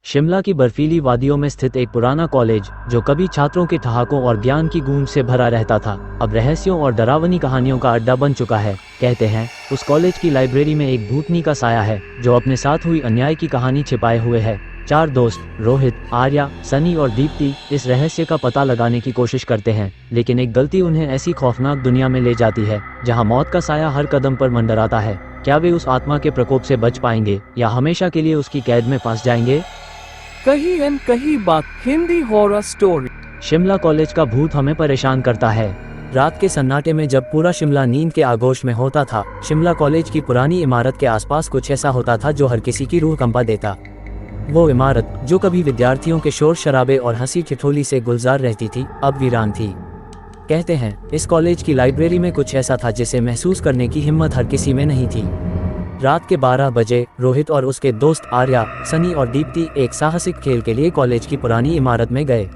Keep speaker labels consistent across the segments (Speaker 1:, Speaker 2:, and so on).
Speaker 1: शिमला की बर्फीली वादियों में स्थित एक पुराना कॉलेज, जो कभी छात्रों के ठहाकों और ज्ञान की गूंज से भरा रहता था, अब रहस्यों और डरावनी कहानियों का अड्डा बन चुका है। कहते हैं उस कॉलेज की लाइब्रेरी में एक भूतनी का साया है, जो अपने साथ हुई अन्याय की कहानी छिपाए हुए है। चार दोस्त रोहित, आर्या, सनी और दीप्ति इस रहस्य का पता लगाने की कोशिश करते हैं, लेकिन एक गलती उन्हें ऐसी खौफनाक दुनिया में ले जाती है जहां मौत का साया हर कदम पर मंडराता है। क्या वे उस आत्मा के प्रकोप से बच पाएंगे या हमेशा के लिए उसकी कैद में फंस जाएंगे?
Speaker 2: कहीं न कहीं बात Hindi horror story.
Speaker 1: Shimla college का भूत हमें परेशान करता है। रात के सन्नाटे में जब पूरा शिमला नींद के आगोश में होता था, शिमला कॉलेज की पुरानी इमारत के आसपास कुछ ऐसा होता था जो हर किसी की रूह कंपा देता। वो इमारत, जो कभी विद्यार्थियों के शोर शराबे और हंसी ठिठोली से गुलजार रहती थी, अब वीरान थी। कहते हैं इस कॉलेज की लाइब्रेरी में कुछ ऐसा था जिसे महसूस करने की हिम्मत हर किसी में नहीं थी। रात के 12 बजे रोहित और उसके दोस्त आर्या, सनी और दीप्ति एक साहसिक खेल के लिए कॉलेज की पुरानी इमारत में गए।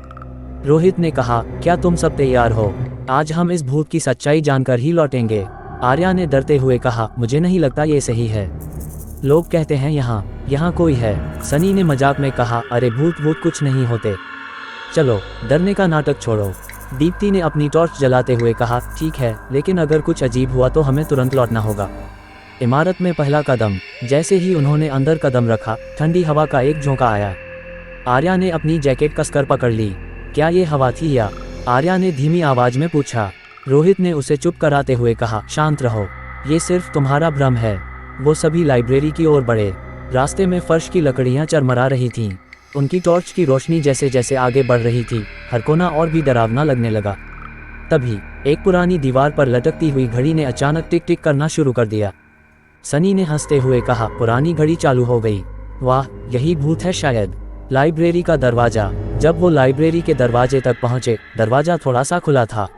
Speaker 1: रोहित ने कहा, क्या तुम सब तैयार हो? आज हम इस भूत की सच्चाई जानकर ही लौटेंगे। आर्या ने डरते हुए कहा, मुझे नहीं लगता ये सही है। लोग कहते हैं यहाँ कोई है। सनी ने मजाक में कहा, अरे भूत कुछ नहीं होते, चलो डरने का नाटक छोड़ो। दीप्ति ने अपनी टॉर्च जलाते हुए कहा, ठीक है, लेकिन अगर कुछ अजीब हुआ तो हमें तुरंत लौटना होगा। इमारत में पहला कदम। जैसे ही उन्होंने अंदर कदम रखा, ठंडी हवा का एक झोंका आया। आर्या ने अपनी जैकेट कसकर पकड़ ली। क्या ये हवा थी या? आर्या ने धीमी आवाज में पूछा। रोहित ने उसे चुप कराते हुए कहा, शांत रहो, ये सिर्फ तुम्हारा भ्रम है। वो सभी लाइब्रेरी की ओर बढ़े। रास्ते में फर्श की लकड़ियां चरमरा रही थीं। उनकी टॉर्च की रोशनी जैसे जैसे आगे बढ़ रही थी, हर कोना और भी डरावना लगने लगा। तभी एक पुरानी दीवार पर लटकती हुई घड़ी ने अचानक टिक टिक करना शुरू कर दिया। सनी ने हंसते हुए कहा, पुरानी घड़ी चालू हो गई। वाह, यही भूत है शायद। लाइब्रेरी का दरवाजा। जब वो लाइब्रेरी के दरवाजे तक पहुंचे, दरवाजा थोड़ा सा खुला था।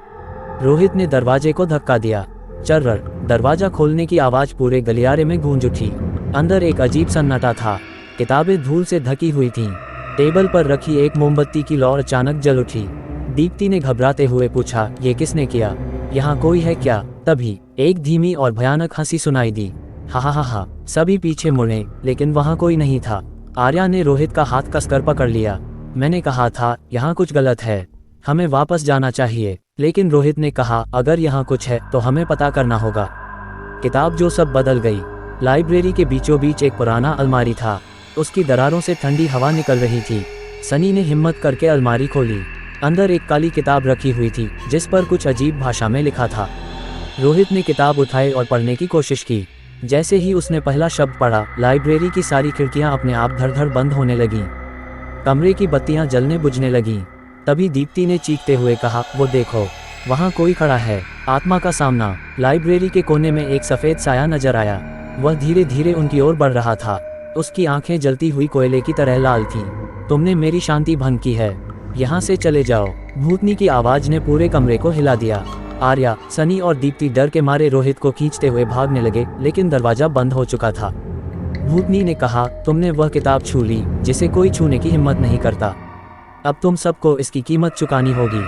Speaker 1: रोहित ने दरवाजे को धक्का दिया। चर्रर। दरवाजा खोलने की आवाज पूरे गलियारे में गूंज उठी। अंदर एक अजीब सन्नाटा था। किताबें धूल से ढकी हुई थीं। टेबल पर रखी एक मोमबत्ती की लौ अचानक जल उठी। दीप्ति ने घबराते हुए पूछा, ये किसने किया? यहाँ कोई है क्या? तभी एक धीमी और भयानक हंसी सुनाई दी। हा। सभी पीछे मुड़े, लेकिन वहाँ कोई नहीं था। आर्या ने रोहित का हाथ कसकर पकड़ लिया। मैंने कहा था यहाँ कुछ गलत है, हमें वापस जाना चाहिए। लेकिन रोहित ने कहा, अगर यहाँ कुछ है तो हमें पता करना होगा। किताब जो सब बदल गई। लाइब्रेरी के बीचों बीच एक पुराना अलमारी था। उसकी दरारों से ठंडी हवा निकल रही थी। सनी ने हिम्मत करके अलमारी खोली। अंदर एक काली किताब रखी हुई थी, जिस पर कुछ अजीब भाषा में लिखा था। रोहित ने किताब उठाई और पढ़ने की कोशिश की। जैसे ही उसने पहला शब्द पढ़ा, लाइब्रेरी की सारी खिड़कियां अपने आप धड़-धड़ बंद होने लगीं। कमरे की बत्तियां जलने बुझने लगीं। तभी दीप्ति ने चीखते हुए कहा, वो देखो, वहाँ कोई खड़ा है। आत्मा का सामना। लाइब्रेरी के कोने में एक सफ़ेद साया नजर आया। वह धीरे धीरे उनकी ओर बढ़ रहा था। उसकी आंखें जलती हुई कोयले की तरह लाल थीं। तुमने मेरी शांति भंग की है, यहाँ से चले जाओ। भूतनी की आवाज ने पूरे कमरे को हिला दिया। आर्या, सनी और दीप्ति डर के मारे रोहित को खींचते हुए भागने लगे, लेकिन दरवाजा बंद हो चुका था। भूतनी ने कहा, तुमने वह किताब छू ली जिसे कोई छूने की हिम्मत नहीं करता। अब तुम सबको इसकी कीमत चुकानी होगी।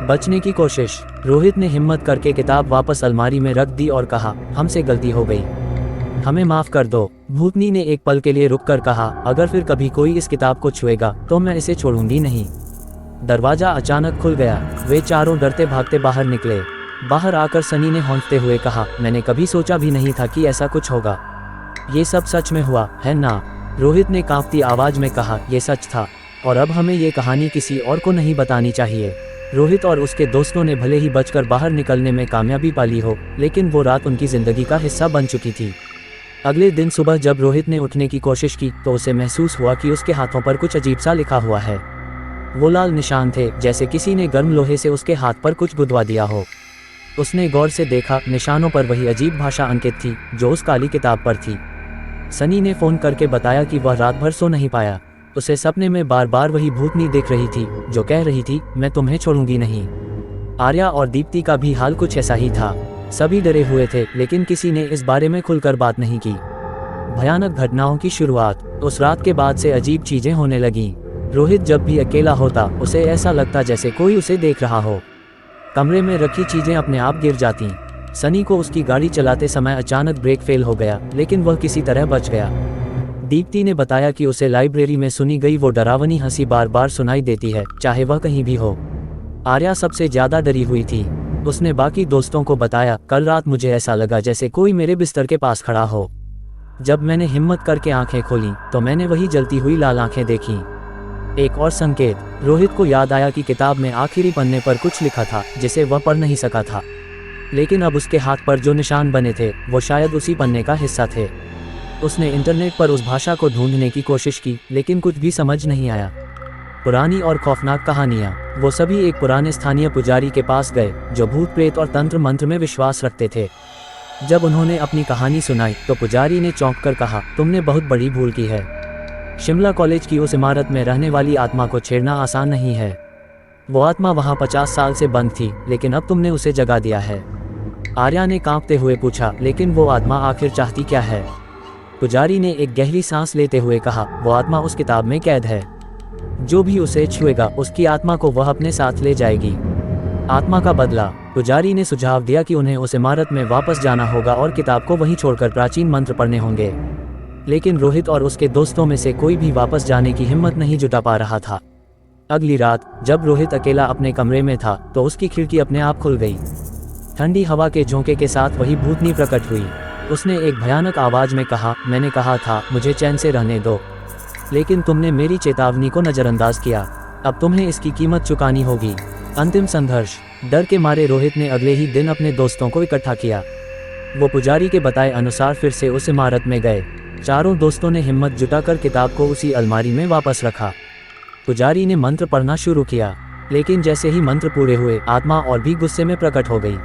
Speaker 1: बचने की कोशिश। रोहित ने हिम्मत करके किताब वापस अलमारी में रख दी और कहा, हमसे गलती हो गई, हमें माफ कर दो। भूतनी ने एक पल के लिए रुककर कहा, अगर फिर कभी कोई इस किताब को छुएगा तो मैं इसे छोड़ूंगी नहीं। दरवाजा अचानक खुल गया। वे चारों डरते भागते बाहर निकले। बाहर आकर सनी ने हौंकते हुए कहा, मैंने कभी सोचा भी नहीं था कि ऐसा कुछ होगा। ये सब सच में हुआ है ना? रोहित ने कांपती आवाज में कहा, ये सच था, और अब हमें ये कहानी किसी और को नहीं बतानी चाहिए। रोहित और उसके दोस्तों ने भले ही बचकर बाहर निकलने में कामयाबी पाली हो, लेकिन वो रात उनकी जिंदगी का हिस्सा बन चुकी थी। अगले दिन सुबह जब रोहित ने उठने की कोशिश की तो उसे महसूस हुआ कि उसके हाथों पर कुछ अजीब सा लिखा हुआ है। वो लाल निशान थे, जैसे किसी ने गर्म लोहे से उसके हाथ पर कुछ गुदवा दिया हो। उसने गौर से देखा, निशानों पर वही अजीब भाषा अंकित थी जो उस काली किताब पर थी। सनी ने फोन करके बताया कि वह रात भर सो नहीं पाया। उसे सपने में बार बार वही भूतनी दिख रही थी जो कह रही थी, मैं तुम्हें छोड़ूंगी नहीं। आर्या और दीप्ति का भी हाल कुछ ऐसा ही था। सभी डरे हुए थे, लेकिन किसी ने इस बारे में खुलकर बात नहीं की। भयानक घटनाओं की शुरुआत। उस रात के बाद से अजीब चीजें होने लगीं। रोहित जब भी अकेला होता, उसे ऐसा लगता जैसे कोई उसे देख रहा हो। कमरे में रखी चीजें अपने आप गिर जातीं। सनी को उसकी गाड़ी चलाते समय अचानक ब्रेक फेल हो गया, लेकिन वह किसी तरह बच गया। दीप्ति ने बताया कि उसे लाइब्रेरी में सुनी गई वो डरावनी हंसी बार बार सुनाई देती है, चाहे वह कहीं भी हो। आर्या सबसे ज्यादा डरी हुई थी। उसने बाकी दोस्तों को बताया, कल रात मुझे ऐसा लगा जैसे कोई मेरे बिस्तर के पास खड़ा हो। जब मैंने हिम्मत करके आंखें खोली तो मैंने वही जलती हुई लाल आंखें देखी। एक और संकेत, रोहित को याद आया कि किताब में आखिरी पन्ने पर कुछ लिखा था जिसे वह पढ़ नहीं सका था, लेकिन अब उसके हाथ पर जो निशान बने थे वो शायद उसी पन्ने का हिस्सा थे। उसने इंटरनेट पर उस भाषा को ढूंढने की कोशिश की, लेकिन कुछ भी समझ नहीं आया। पुरानी और खौफनाक कहानियाँ। वो सभी एक पुराने स्थानीय पुजारी के पास गए जो भूत प्रेत और तंत्र मंत्र में विश्वास रखते थे। जब उन्होंने अपनी कहानी सुनाई तो पुजारी ने चौंक कर कहा, तुमने बहुत बड़ी भूल की है। शिमला कॉलेज की उस इमारत में रहने वाली आत्मा को छेड़ना आसान नहीं है। वो आत्मा वहाँ 50 साल से बंद थी, लेकिन अब तुमने उसे जगा दिया है। आर्या ने कांपते हुए पूछा, लेकिन वो आत्मा आखिर चाहती क्या है? पुजारी ने एक गहरी सांस लेते हुए कहा, वो आत्मा उस किताब में कैद है। जो भी उसे छुएगा उसकी आत्मा को वह अपने साथ ले जाएगी। आत्मा का बदला। पुजारी ने सुझाव दिया कि उन्हें उस इमारत में वापस जाना होगा और किताब को वहीं छोड़कर प्राचीन मंत्र पढ़ने होंगे। लेकिन रोहित और उसके दोस्तों में से कोई भी वापस जाने की हिम्मत नहीं जुटा पा रहा था। अगली रात जब रोहित अकेला अपने कमरे में था तो उसकी खिड़की अपने आप खुल गई। ठंडी हवा के झोंके के साथ वही भूतनी प्रकट हुई। उसने एक भयानक आवाज में कहा, मैंने कहा था मुझे चैन से रहने दो, लेकिन तुमने मेरी चेतावनी को नज़रअंदाज किया। अब तुम्हें इसकी कीमत चुकानी होगी। अंतिम संघर्ष। डर के मारे रोहित ने अगले ही दिन अपने दोस्तों को इकट्ठा किया। वो पुजारी के बताए अनुसार फिर से उस इमारत में गए। चारों दोस्तों ने हिम्मत जुटाकर किताब को उसी अलमारी में वापस रखा। पुजारी ने मंत्र पढ़ना शुरू किया, लेकिन जैसे ही मंत्र पूरे हुए आत्मा और भी गुस्से में प्रकट हो गई।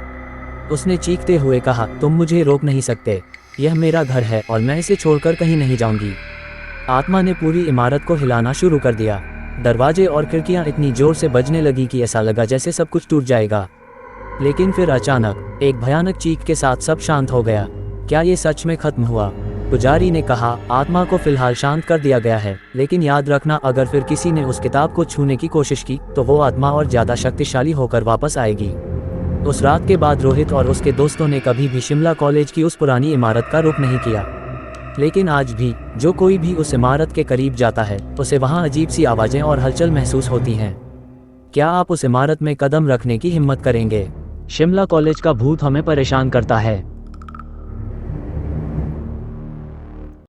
Speaker 1: उसने चीखते हुए कहा, तुम मुझे रोक नहीं सकते। यह मेरा घर है और मैं इसे छोड़कर कहीं नहीं जाऊंगी। आत्मा ने पूरी इमारत को हिलाना शुरू कर दिया। दरवाजे और खिड़कियां इतनी जोर से बजने लगी कि ऐसा लगा जैसे सब कुछ टूट जाएगा। लेकिन फिर अचानक एक भयानक चीख के साथ सब शांत हो गया। क्या ये सच में खत्म हुआ? पुजारी ने कहा, आत्मा को फिलहाल शांत कर दिया गया है, लेकिन याद रखना अगर फिर किसी ने उस किताब को छूने की कोशिश की तो वो आत्मा और ज्यादा शक्तिशाली होकर वापस आएगी। उस रात के बाद रोहित और उसके दोस्तों ने कभी भी शिमला कॉलेज की उस पुरानी इमारत का रुख नहीं किया। लेकिन आज भी जो कोई भी उस इमारत के करीब जाता है उसे वहां अजीब सी आवाजें और हलचल महसूस होती हैं। क्या आप उस इमारत में कदम रखने की हिम्मत करेंगे? शिमला कॉलेज का भूत हमें परेशान करता है।